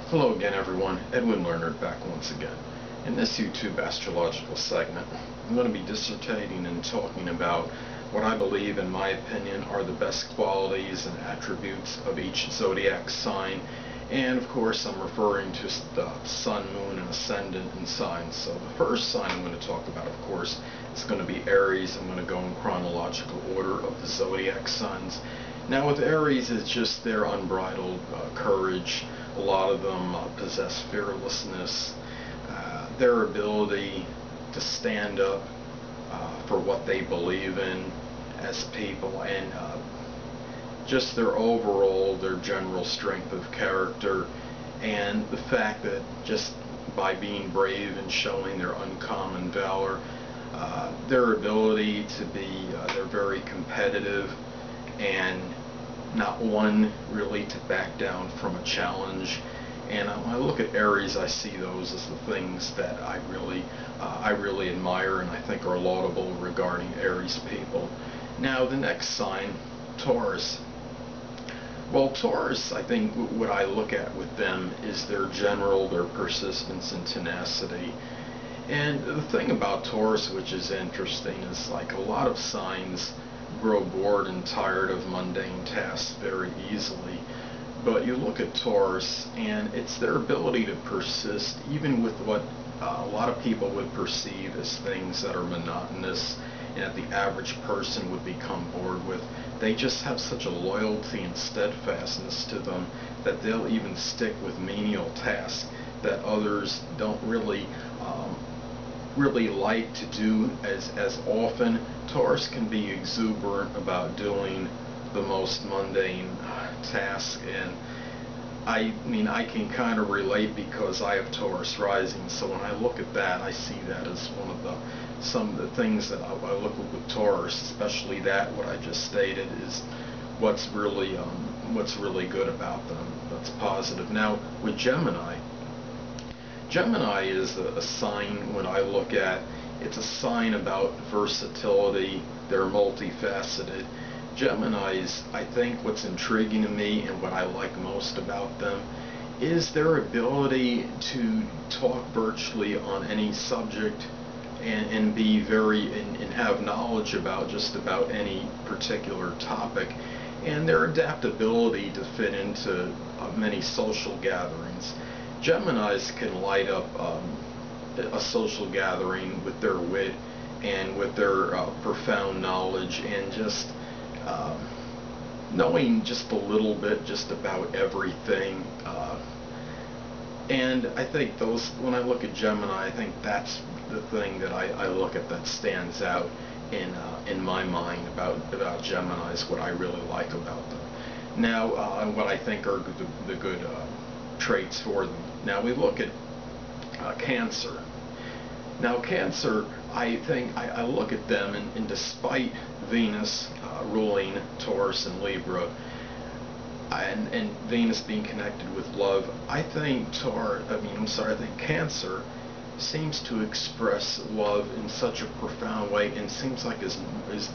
Hello again everyone, Edwin Learnard back once again. In this YouTube astrological segment, I'm going to be dissertating and talking about what I believe, in my opinion, are the best qualities and attributes of each zodiac sign. And of course I'm referring to the sun, moon, and ascendant in signs. So the first sign I'm going to talk about, of course, is going to be Aries. I'm going to go in chronological order of the zodiac signs. Now with Aries, it's just their unbridled courage. A lot of them possess fearlessness, their ability to stand up for what they believe in as people, and just their general strength of character, and the fact that just by being brave and showing their uncommon valor, their ability to be, they're very competitive and not one really to back down from a challenge. And when I look at Aries, I see those as the things that I really admire and I think are laudable regarding Aries people. Now the next sign, Taurus. Well, Taurus, I think what I look at with them is their persistence and tenacity. And the thing about Taurus, which is interesting, is like a lot of signs grow bored and tired of mundane tasks very easily. But you look at Taurus, and it's their ability to persist even with what a lot of people would perceive as things that are monotonous and that the average person would become bored with. They just have such a loyalty and steadfastness to them that they'll even stick with menial tasks that others don't really like to do as often. Taurus can be exuberant about doing the most mundane tasks, and I mean I can kind of relate because I have Taurus rising, so when I look at that, I see that as one of some of the things that I look at with Taurus, especially that what I just stated is what's really good about them. That's positive. Now with Gemini is a sign when I look at, it's a sign about versatility. They're multifaceted. Geminis, I think what's intriguing to me and what I like most about them is their ability to talk virtually on any subject and be and have knowledge about just about any particular topic, and their adaptability to fit into many social gatherings. Geminis can light up a social gathering with their wit and with their profound knowledge and just knowing just a little bit just about everything. And I think when I look at Gemini, I think that's the thing that I look at that stands out in my mind about Geminis, what I really like about them. Now, what I think are the good traits for them. Now we look at Cancer. Now Cancer, I think I look at them, and despite Venus ruling Taurus and Libra, and Venus being connected with love, I think I think Cancer seems to express love in such a profound way, and seems like is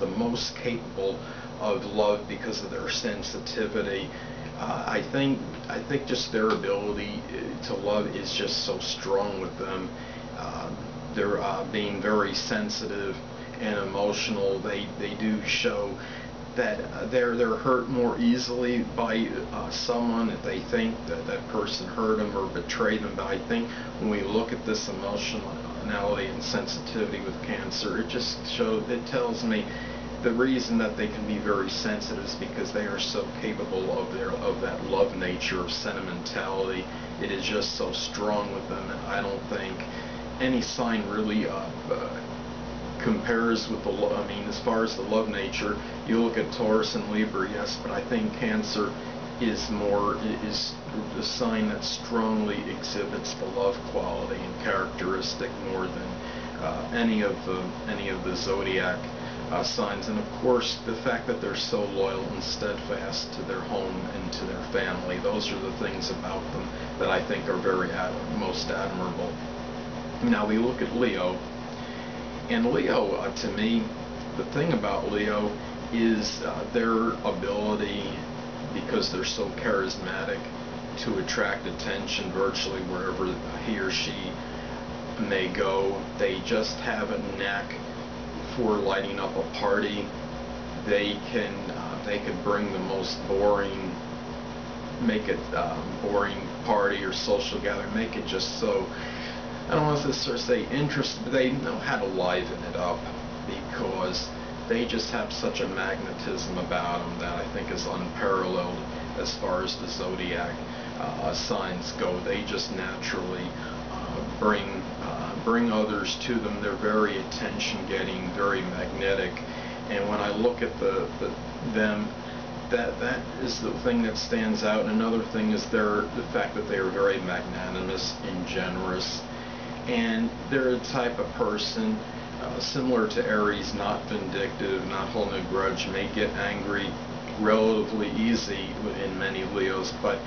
the most capable of love because of their sensitivity. I think just their ability to love is just so strong with them. They're being very sensitive and emotional. They do show that they're hurt more easily by someone if they think that person hurt them or betrayed them. But I think when we look at this emotionality and sensitivity with Cancer, it tells me the reason that they can be very sensitive is because they are so capable of that love nature of sentimentality. It is just so strong with them, and I don't think any sign really compares with as far as the love nature. You look at Taurus and Libra, yes, but I think Cancer is the sign that strongly exhibits the love quality and characteristic more than any of the zodiac signs. And of course the fact that they're so loyal and steadfast to their home and to their family, those are the things about them that I think are most admirable. Now we look at Leo, and Leo, to me, the thing about Leo is their ability, because they're so charismatic, to attract attention virtually wherever he or she may go. They just have a knack for lighting up a party. They could bring the most boring, make it boring party or social gathering, make it just so, I don't want to sort of say interesting, but they know how to liven it up, because they just have such a magnetism about them that I think is unparalleled as far as the Zodiac signs go. They just naturally bring others to them. They're very attention-getting, very magnetic, and when I look at them, that is the thing that stands out. And another thing is the fact that they are very magnanimous and generous, and they're a type of person similar to Aries, not vindictive, not holding a grudge, may get angry relatively easy in many Leos, but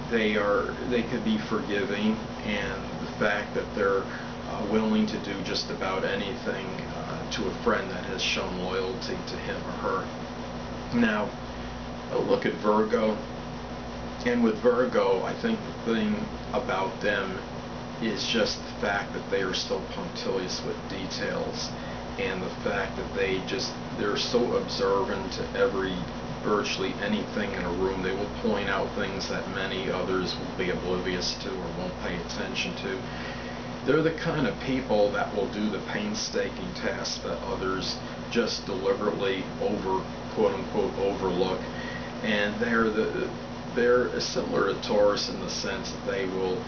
they could be forgiving, and the fact that they're willing to do just about anything to a friend that has shown loyalty to him or her. Now, a look at Virgo, and with Virgo, I think the thing about them is just the fact that they are so punctilious with details, and the fact that they're so observant to virtually anything in a room. They will point out things that many others will be oblivious to or won't pay attention to. They're the kind of people that will do the painstaking tasks that others just deliberately quote-unquote overlook. And they're similar to Taurus in the sense that they will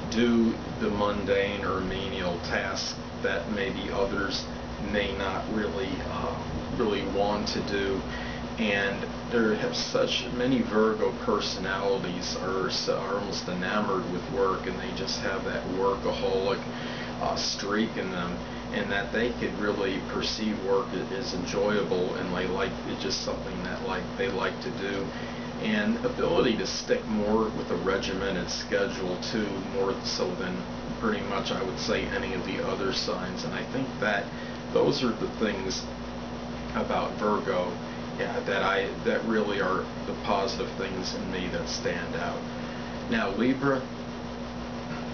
do the mundane or menial tasks that maybe others may not really want to do. And there have such many Virgo personalities are almost enamored with work, and they just have that workaholic streak in them, and that they could really perceive work as enjoyable, and it's just something that they like to do. And ability to stick more with a regimented schedule too, more so than pretty much I would say any of the other signs. And I think that those are the things about Virgo that really are the positive things in me that stand out. Now Libra,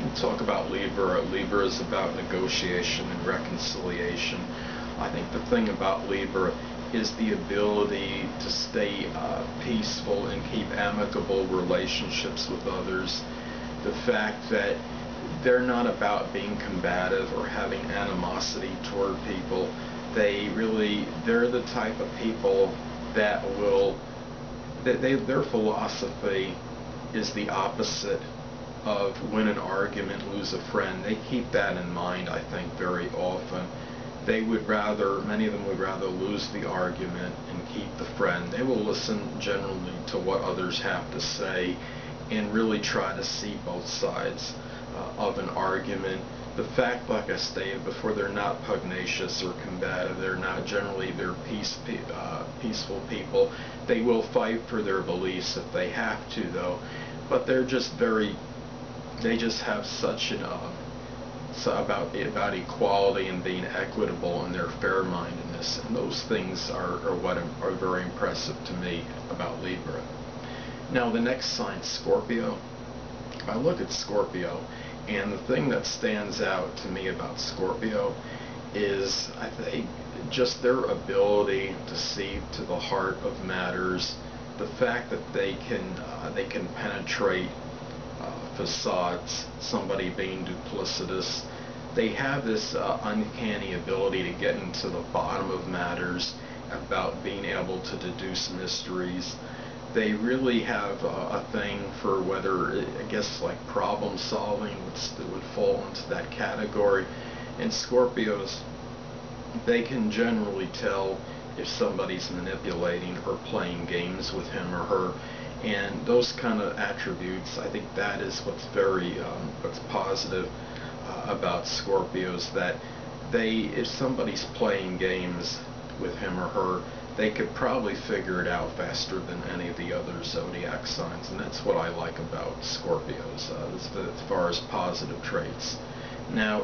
we'll talk about Libra. Libra is about negotiation and reconciliation. I think the thing about Libra is the ability to stay peaceful and keep amicable relationships with others. The fact that they're not about being combative or having animosity toward people. They're the type of people that their philosophy is the opposite of win an argument, lose a friend. They keep that in mind, I think, very often. Many of them would rather lose the argument and keep the friend. They will listen generally to what others have to say and really try to see both sides of an argument. The fact, like I stated before, they're not pugnacious or combative. They're peaceful people. They will fight for their beliefs if they have to, though. But they just have such an about equality and being equitable and their fair-mindedness, and those things are what are very impressive to me about Libra. Now the next sign, Scorpio. I look at Scorpio, and the thing that stands out to me about Scorpio is, I think, just their ability to see to the heart of matters. The fact that they can penetrate facades, somebody being duplicitous. They have this uncanny ability to get into the bottom of matters, about being able to deduce mysteries. They really have a thing for whether, I guess, like problem solving would fall into that category. And Scorpios, they can generally tell if somebody's manipulating or playing games with him or her. And those kind of attributes, I think that is what's positive about Scorpios, that if somebody's playing games with him or her, they could probably figure it out faster than any of the other zodiac signs, and that's what I like about Scorpios as far as positive traits. Now,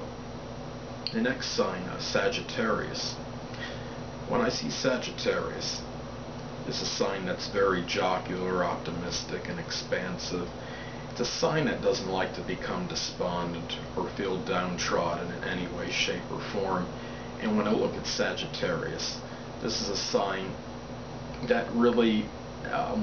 the next sign, Sagittarius. When I see Sagittarius, it's a sign that's very jocular, optimistic, and expansive. It's a sign that doesn't like to become despondent or feel downtrodden in any way, shape, or form. And when I look at Sagittarius, this is a sign that really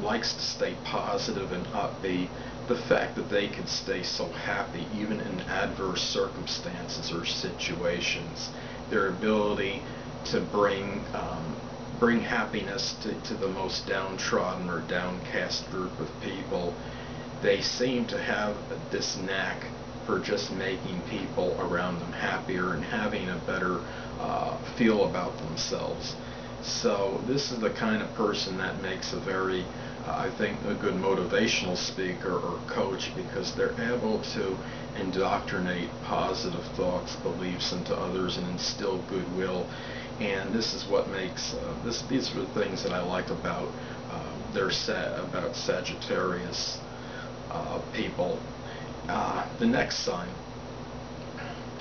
likes to stay positive and upbeat. The fact that they can stay so happy even in adverse circumstances or situations, their ability to bring happiness to the most downtrodden or downcast group of people. They seem to have this knack for just making people around them happier and having a better feel about themselves. So this is the kind of person that makes a very, I think, a good motivational speaker or coach, because they're able to indoctrinate positive thoughts, beliefs into others and instill goodwill. And this is what makes these are the things that I like about about Sagittarius people. The next sign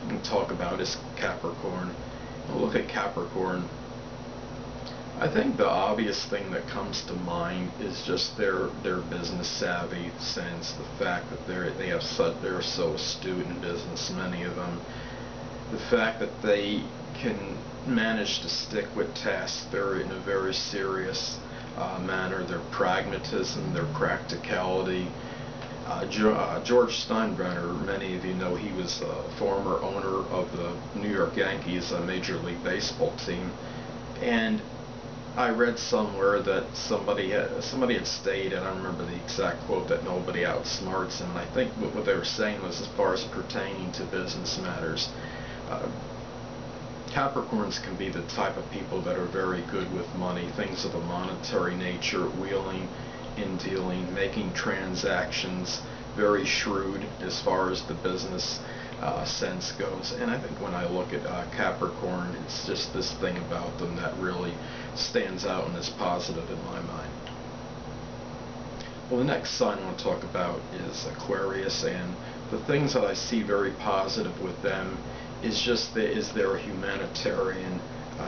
we can talk about is Capricorn. We'll look at Capricorn. I think the obvious thing that comes to mind is just their business savvy sense, the fact that they're so astute in business, many of them. The fact that they can manage to stick with tasks in a very serious manner, their pragmatism, their practicality. George Steinbrenner, many of you know, he was a former owner of the New York Yankees, a Major League Baseball team, and I read somewhere that somebody had stated, I don't remember the exact quote, that nobody outsmarts him. And I think what they were saying was, as far as pertaining to business matters, Capricorns can be the type of people that are very good with money, things of a monetary nature, wheeling and dealing, making transactions, very shrewd as far as the business sense goes. And I think when I look at Capricorn, it's just this thing about them that really stands out and is positive in my mind. Well, the next sign I want to talk about is Aquarius, and the things that I see very positive with them is just their humanitarian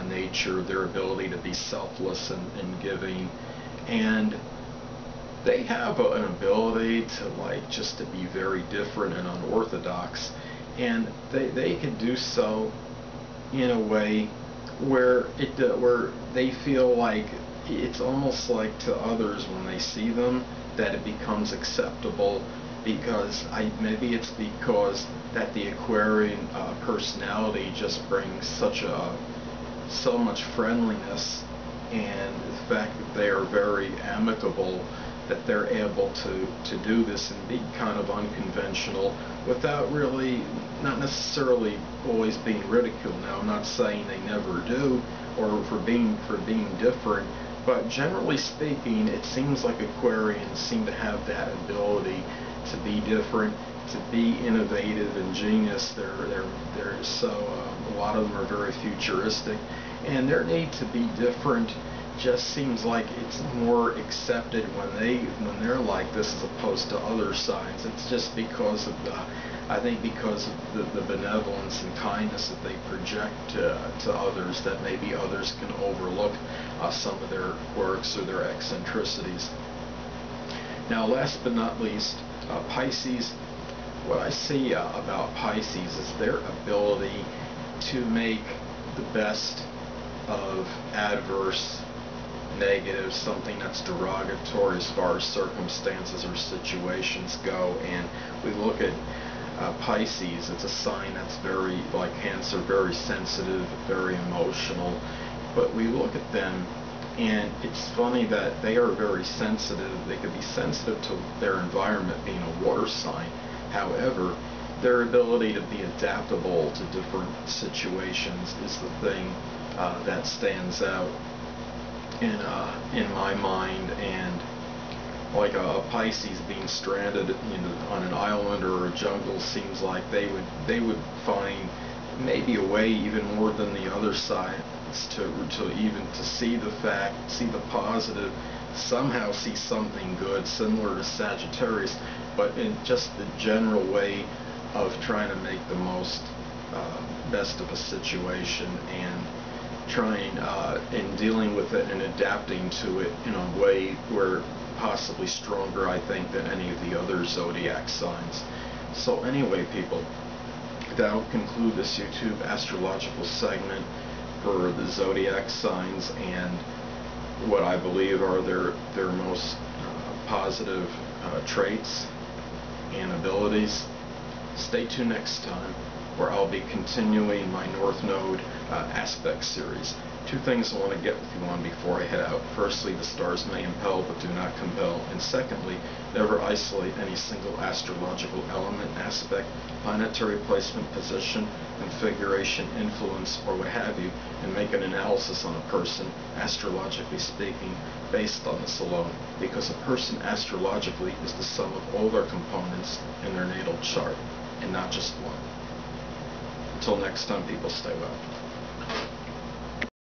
nature, their ability to be selfless and giving, and they have an ability to just to be very different and unorthodox, and they can do so in a way where they feel like it's almost like to others when they see them that it becomes acceptable, because maybe it's because that the Aquarian personality just brings so much friendliness, and the fact that they are very amicable, that they're able to do this and be kind of unconventional without really, not necessarily always being ridiculed. Now, I'm not saying they never do, or for being different, but generally speaking, it seems like Aquarians seem to have that ability to be different, to be innovative, ingenious. They're so a lot of them are very futuristic, and their need to be different just seems like it's more accepted when they're like this as opposed to other signs. It's just because of because of the benevolence and kindness that they project to others, that maybe others can overlook some of their quirks or their eccentricities. Now, last but not least, Pisces. What I see about Pisces is their ability to make the best of adverse, negative, something that's derogatory as far as circumstances or situations go. And we look at Pisces, it's a sign that's very, like Cancer, very sensitive, very emotional. But we look at them, and it's funny that they are very sensitive. They can be sensitive to their environment, being a water sign. However, their ability to be adaptable to different situations is the thing that stands out in my mind. And like a Pisces being stranded on an island or a jungle seems like they would find maybe a way even more than the other sides to see the fact, see the positive, somehow see something good, similar to Sagittarius, but in just the general way of trying to make the most best of a situation, and trying in dealing with it and adapting to it in a way where possibly stronger, I think, than any of the other zodiac signs. So anyway, people, that'll conclude this YouTube astrological segment for the zodiac signs and what I believe are their most positive traits and abilities. Stay tuned next time, where I'll be continuing my North Node aspect series. Two things I want to get with you on before I head out. Firstly, the stars may impel but do not compel. And secondly, never isolate any single astrological element, aspect, planetary placement, position, configuration, influence, or what have you, and make an analysis on a person, astrologically speaking, based on this alone. Because a person astrologically is the sum of all their components in their natal chart, and not just one. Until next time, people, stay well.